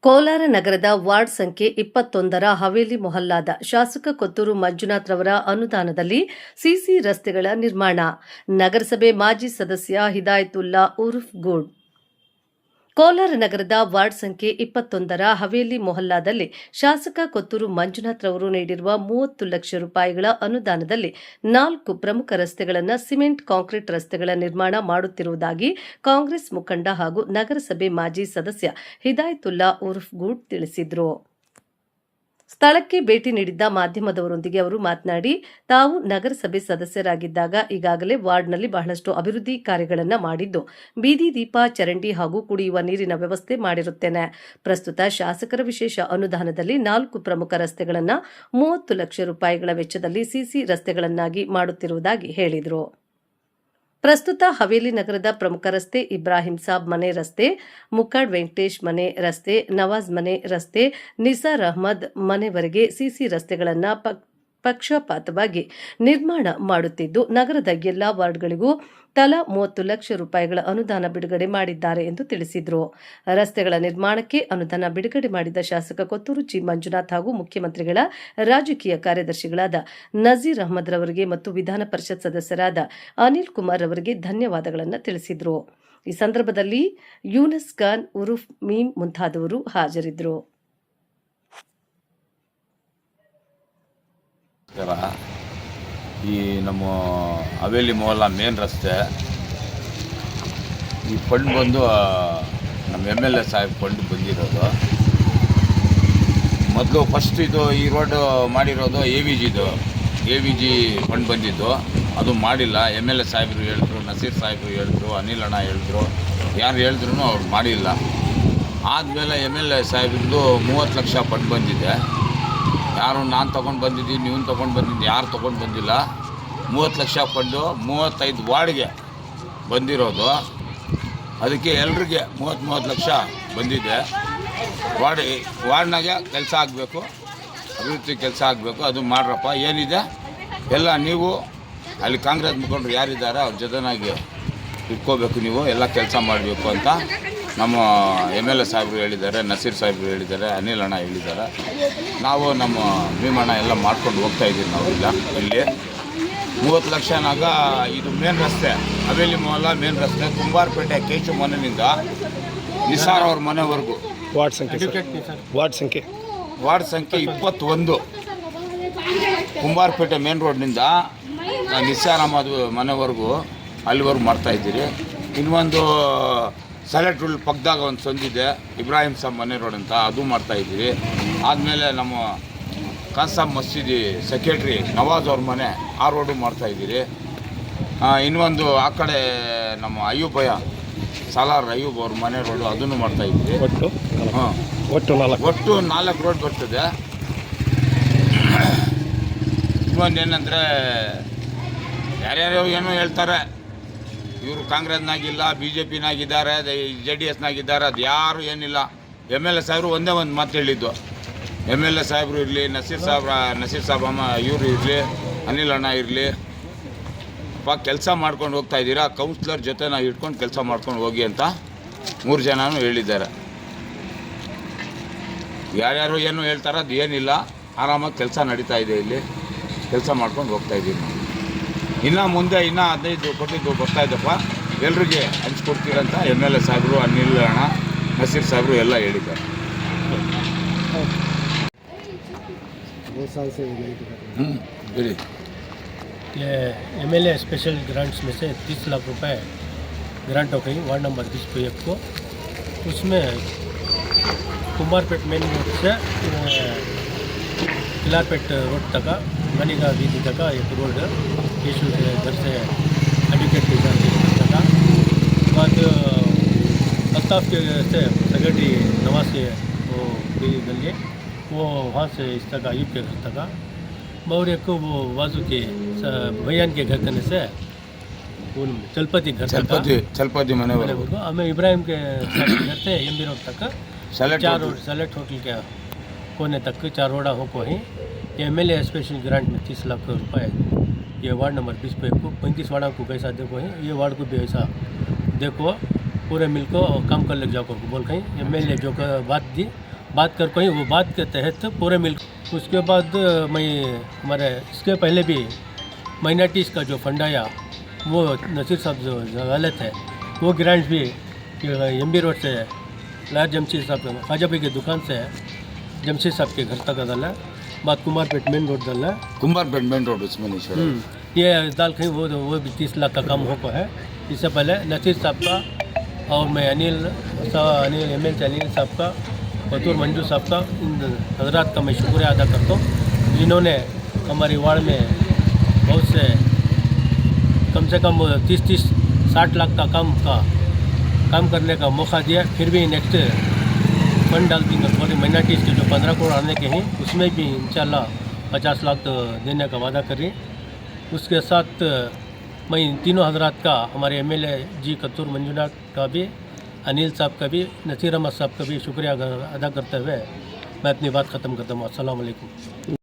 ಕೋಲಾರ ನಗರದ ವಾರ್ಡ್ ಸಂಖ್ಯೆ 21ರ ಹವೇಲಿ ಮೊಹಲ್ಲಾದ ಶಾಸಕ ಕೊತ್ತೂರು ಮಂಜುನಾಥ್ ರವರ ಅನುದಾನದಲ್ಲಿ ಸಿಸಿ ರಸ್ತೆಗಳ ನಿರ್ಮಾಣ. ನಗರಸಭೆ ಮಾಜಿ ಸದಸ್ಯ ಹಿದಾಯತುಲ್ಲಾ ಉರ್ಫ್ ಗೂಡ್. ಕೋಲಾರ ನಗರದ ವಾರ್ಡ್ ಸಂಖ್ಯೆ 21ರ ಹವೇಲಿ ಮೊಹಲ್ಲಾದಲ್ಲಿ ಶಾಸಕ ಕೊತ್ತೂರು ಮಂಜುನಾಥ್ ರವರು ನೀಡಿರುವ 30 ಲಕ್ಷ ರೂಪಾಯಿಗಳ ಅನುದಾನದಲ್ಲಿ 4 ಪ್ರಮುಖ ರಸ್ತೆಗಳನ್ನು ಸಿಮೆಂಟ್ ಕಾಂಕ್ರೀಟ್ ರಸ್ತೆಗಳ ನಿರ್ಮಾಣ ಮಾಡುತ್ತಿರುವುದಾಗಿ ಕಾಂಗ್ರೆಸ್ ಮುಖಂಡ ಹಾಗೂ ನಗರಸಭೆ ಮಾಜಿ ಸದಸ್ಯ ಹಿದಾಯತುಲ್ಲಾ ಉರ್ಫ್ ಗೂಡ್ ತಿಳಿಸಿದರು. ಸ್ಥಳಕ್ಕೆ ಭೇಟಿ ನೀಡಿದ್ದ ಮಾಧ್ಯಮದವರೊಂದಿಗೆ ಅವರು ಮಾತನಾಡಿ, ತಾವು ನಗರಸಭೆ ಸದಸ್ಯರಾಗಿದ್ದಾಗ ಈಗಾಗಲೇ ವಾರ್ಡ್ನಲ್ಲಿ ಬಹಳಷ್ಟು ಅಭಿವೃದ್ಧಿ ಕಾರ್ಯಗಳನ್ನು ಮಾಡಿದ್ದು, ಬೀದಿ ದೀಪ, ಚರಂಡಿ ಹಾಗೂ ಕುಡಿಯುವ ನೀರಿನ ವ್ಯವಸ್ಥೆ ಮಾಡಿರುತ್ತೇನೆ. ಪ್ರಸ್ತುತ ಶಾಸಕರ ವಿಶೇಷ ಅನುದಾನದಲ್ಲಿ 4 ಪ್ರಮುಖ ರಸ್ತೆಗಳನ್ನು 30 ಲಕ್ಷ ರೂಪಾಯಿಗಳ ವೆಚ್ಚದಲ್ಲಿ ಸಿಸಿ ರಸ್ತೆಗಳನ್ನಾಗಿ ಮಾಡುತ್ತಿರುವುದಾಗಿ ಹೇಳಿದರು. ಪ್ರಸ್ತುತ ಹವೇಲಿ ನಗರದ ಪ್ರಮುಖ ರಸ್ತೆ ಇಬ್ರಾಹಿಂ ಸಾಬ್ ಮನೆ ರಸ್ತೆ, ಮುಕ್ಕಾಡ್ ವೆಂಕಟೇಶ್ ಮನೆ ರಸ್ತೆ, ನವಾಜ್ ಮನೆ ರಸ್ತೆ, ನಿಸಾರ್ ಅಹ್ಮದ್ ಮನೆವರೆಗೆ ಸಿಸಿ ರಸ್ತೆಗಳನ್ನು ಪಕ್ಷಪಾತವಾಗಿ ನಿರ್ಮಾಣ ಮಾಡುತ್ತಿದ್ದು, ನಗರದ ಎಲ್ಲಾ ವಾರ್ಡ್ಗಳಿಗೂ ತಲಾ 30 ಲಕ್ಷ ರೂಪಾಯಿಗಳ ಅನುದಾನ ಬಿಡುಗಡೆ ಮಾಡಿದ್ದಾರೆ ಎಂದು ತಿಳಿಸಿದರು. ರಸ್ತೆಗಳ ನಿರ್ಮಾಣಕ್ಕೆ ಅನುದಾನ ಬಿಡುಗಡೆ ಮಾಡಿದ ಶಾಸಕ ಕೊತ್ತೂರು ಜಿ ಮಂಜುನಾಥ್ ಹಾಗೂ ಮುಖ್ಯಮಂತ್ರಿಗಳ ರಾಜಕೀಯ ಕಾರ್ಯದರ್ಶಿಗಳಾದ ನಜೀರ್ ಅಹ್ಮದ್ ರವರಿಗೆ ಮತ್ತು ವಿಧಾನ ಪರಿಷತ್ ಸದಸ್ಯರಾದ ಅನಿಲ್ ಕುಮಾರ್ ಅವರಿಗೆ ಧನ್ಯವಾದಗಳನ್ನು ತಿಳಿಸಿದರು. ಈ ಸಂದರ್ಭದಲ್ಲಿ ಯೂನಸ್ ಖಾನ್ ಉರುಫ್ ಮೀಮ್ ಮುಂತಾದವರು ಹಾಜರಿದ್ದರು. ಈ ನಮ್ಮ ಹವೇಲಿ ಮೊಹಲ್ಲಾ ಮೇನ್ ರಸ್ತೆ ಈ ಫಂಡ್ ಬಂದು ನಮ್ಮ MLA ಸಾಹೇಬ್ ಫಂಡ್ ಬಂದಿರೋದು. ಮೊದಲು ಫಸ್ಟ್ ಇದು ಈ ರೋಡ್ ಮಾಡಿರೋದು AVG ಫಂಡ್ ಬಂದಿದ್ದು, ಅದು ಮಾಡಿಲ್ಲ. MLA ಸಾಹೇಬರು ಹೇಳಿದ್ರು, ನಸೀರ್ ಸಾಹೇಬರು ಹೇಳಿದ್ರು, ಅನಿಲ್ ಅಣ್ಣ ಹೇಳಿದ್ರು, ಯಾರು ಹೇಳಿದ್ರು ಅವ್ರು ಮಾಡಿಲ್ಲ. ಆದಮೇಲೆ MLA ಸಾಹೇಬ್ರದ್ದು 30 ಲಕ್ಷ ಫಂಡ್ ಬಂದಿದೆ. ಯಾರು ನಾನು ತೊಗೊಂಡು ಬಂದಿದ್ದೀನಿ, ನೀವು ತೊಗೊಂಡು ಬಂದಿದ್ದು, ಯಾರು ತೊಗೊಂಡು ಬಂದಿಲ್ಲ. 30 ಲಕ್ಷ ಫಂಡು 35 ವಾರ್ಡ್ಗೆ ಬಂದಿರೋದು. ಅದಕ್ಕೆ ಎಲ್ರಿಗೆ 30 ಲಕ್ಷ ಬಂದಿದೆ. ವಾರ್ಡ್ನಾಗೆ ಕೆಲಸ ಆಗಬೇಕು, ಅಭಿವೃದ್ಧಿ ಕೆಲಸ ಆಗಬೇಕು, ಅದು ಮಾಡ್ರಪ್ಪ. ಏನಿದೆ ಎಲ್ಲ ನೀವು ಅಲ್ಲಿ ಕಾಂಗ್ರೆಸ್ ಮುಖಂಡರು ಯಾರಿದ್ದಾರೆ ಅವ್ರ ಜೊತೆನಾಗಿ ಇಟ್ಕೋಬೇಕು, ನೀವು ಎಲ್ಲ ಕೆಲಸ ಮಾಡಬೇಕು ಅಂತ ನಮ್ಮ MLA ಸಾಹೇಬರು ಹೇಳಿದ್ದಾರೆ, ನಸೀರ್ ಸಾಹೇಬರು ಹೇಳಿದ್ದಾರೆ, ಅನಿಲ್ ಅಣ್ಣ ಹೇಳಿದ್ದಾರೆ. ನಾವು ನಮ್ಮ ಭೀಮಣ್ಣ ಎಲ್ಲ ಮಾಡ್ಕೊಂಡು ಹೋಗ್ತಾಯಿದ್ದೀವಿ. ನಾವು ಇಲ್ಲಿ 30 ಲಕ್ಷನಾಗ ಇದು ಮೇನ್ ರಸ್ತೆ, ಹವೇಲಿ ಮೊಹಲ್ಲಾ ಮೇನ್ ರಸ್ತೆ, ಕುಂಬಾರಪೇಟೆ ಕೇಶು ಮನೆಯಿಂದ ನಿಸಾರ್ ಅವ್ರ ಮನೆವರೆಗೂ. ವಾರ್ಡ್ ಸಂಖ್ಯೆ 21 ಕುಂಬಾರಪೇಟೆ ಮೇನ್ ರೋಡ್ನಿಂದ ನಿಸಾರ್ ಅಹಮದ್ ಮನೆವರೆಗೂ ಅಲ್ಲಿವರೆಗೂ ಮಾಡ್ತಾಯಿದ್ದೀರಿ. ಇನ್ನೊಂದು ಸೆಲೆಟ್ ರೂಲ್ ಪಕ್ಕದಾಗ ಒಂದು ಸಂದಿದೆ, ಇಬ್ರಾಹಿಂ ಸಾಬ್ ಮನೆ ರೋಡ್ ಅಂತ, ಅದು ಮಾಡ್ತಾಯಿದ್ದೀವಿ. ಆದಮೇಲೆ ನಮ್ಮ ಖಾನ್ ಮಸೀದಿ ಸೆಕ್ರೆಟ್ರಿ ನವಾಜ್ ಅವ್ರ ಮನೆ, ಆ ರೋಡು ಮಾಡ್ತಾಯಿದ್ದೀರಿ. ಇನ್ನೊಂದು ಆ ಕಡೆ ನಮ್ಮ ಅಯ್ಯೂಬಯ್ಯ ಸಾಲಾರ್ ಅಯ್ಯೂಬ್ ಅವ್ರ ಮನೆ ರೋಡು, ಅದನ್ನು ಮಾಡ್ತಾಯಿದ್ದೀವಿ. ಒಟ್ಟು 4 ರೋಡ್ ಬರ್ತದೆ. ಇನ್ನೊಂದೇನೆಂದರೆ ಯಾರ್ಯಾರು ಏನೋ ಹೇಳ್ತಾರೆ, ಇವರು ಕಾಂಗ್ರೆಸ್ನಾಗಿಲ್ಲ, BJPನಾಗಿದ್ದಾರೆ, JDSನಾಗಿದ್ದಾರೆ, ಅದು ಯಾರು ಏನಿಲ್ಲ. MLA ಸಾಹೇಬರು ಒಂದೇ ಒಂದು ಮಾತು ಹೇಳಿದ್ದು, MLA ಸಾಹೇಬರು ಇರಲಿ, ನಸೀರ್ ಸಾಹೇಬ್ ಅಮ್ಮ ಇವರು ಇರಲಿ, ಅನಿಲ್ ಅಣ್ಣ ಇರಲಿ, ಕೆಲಸ ಮಾಡ್ಕೊಂಡು ಹೋಗ್ತಾ ಇದ್ದೀರಾ, ಕೌನ್ಸಿಲರ್ ಜೊತೆ ನಾವು ಇಟ್ಕೊಂಡು ಕೆಲಸ ಮಾಡ್ಕೊಂಡು ಹೋಗಿ ಅಂತ 3 ಜನನೂ ಹೇಳಿದ್ದಾರೆ. ಯಾರ್ಯಾರು ಏನು ಹೇಳ್ತಾರೆ ಅದು ಏನಿಲ್ಲ, ಆರಾಮಾಗಿ ಕೆಲಸ ನಡೀತಾ ಇದೆ. ಇಲ್ಲಿ ಕೆಲಸ ಮಾಡ್ಕೊಂಡು ಹೋಗ್ತಾಯಿದ್ದೀವಿ ನಾವು. ಇನ್ನು ಮುಂದೆ 15 ಕೊಟ್ಟಿದ್ದು ಬರ್ತಾಯಿದ್ದಪ್ಪ, ಎಲ್ರಿಗೆ ಹಂಚ್ಕೊಡ್ತೀರಂತ MLA ಸಾಹೇಬರು, ಅನಿಲ್ ಅಣ್ಣ, ನಸೀರ್ ಸಾಹೇಬರು ಎಲ್ಲ ಹೇಳಿದ್ದಾರೆ. ಹೇಳಿ. ये MLA स्पेशल ग्रांट्स में से 30 लाख रुपए ग्रांट हो गई वार्ड नंबर 21 को. उसमें कुंभारपेट मेन रोड से किलारपेट रोड तक, मनीगा वीधि तक एक रोड, केशु के घर से एडवोकेट तक, बाद अल्ताफ के से सेक्रेटरी नवाज के वो गली, वो वहाँ से इस तक अयूब के घर तक, और एक वो वाजू के भैयान के घर करने से चलपति घर चलपति मने हमें इब्राहिम के घर से MB रोड तक 4 रोड, सेलेक्ट होटल के कोने तक 4 रोड़ा हो को ही MLA स्पेशल ग्रांट में 30 लाख रुपए ये वार्ड नंबर 20 पे को 35 वार्ड को कैसा देखो है, ये वार्ड को भी ऐसा देखो, पूरे मिल को काम कर ले जाओ बोल कहीं MLA जो बात दी बात कर पाई, वो बात के तहत पूरे मिल। उसके बाद मैं हमारे इसके पहले भी माइनॉरिटीज़ का जो फंड आया वो नसीर साहब जो गलत है वो ग्रांट भी MB रोड से लायर जमशेद साहब ख्वाजा भाई की दुकान से जमशेद साहब के घर तक डाला, बाद कुमारपेट मेन रोड डाला। कुंभारपेट मेन रोड उसमें नहीं छोड़ा। ये दाल कहीं वो भी 30 लाख का काम हो पाया है। इससे पहले नसीर साहब का और मैं अनिल MLC अनिल साहब का, बतौर मंजू साहब का, इन हजरात का मैं शुक्रिया अदा करता हूँ जिन्होंने हमारी वार्ड में बहुत से कम से कम 30-60 लाख का काम करने का मौका दिया। फिर भी नेक्स्ट फंड डाल देंगे थोड़ी माइनॉरिटीज़ के जो 15 करोड़ आने के हैं उसमें भी इंशाल्लाह 50 लाख तो देने का वादा करें। उसके साथ मैं इन तीनों हजरात का, हमारे MLA जी कत्तूर मंजूनाथ का भी, अनिल साहब का भी, नसीर अहमद साहब का भी शुक्रिया अदा करते हुए मैं अपनी बात ख़त्म करता हूँ। अस्सलाम वालेकुम।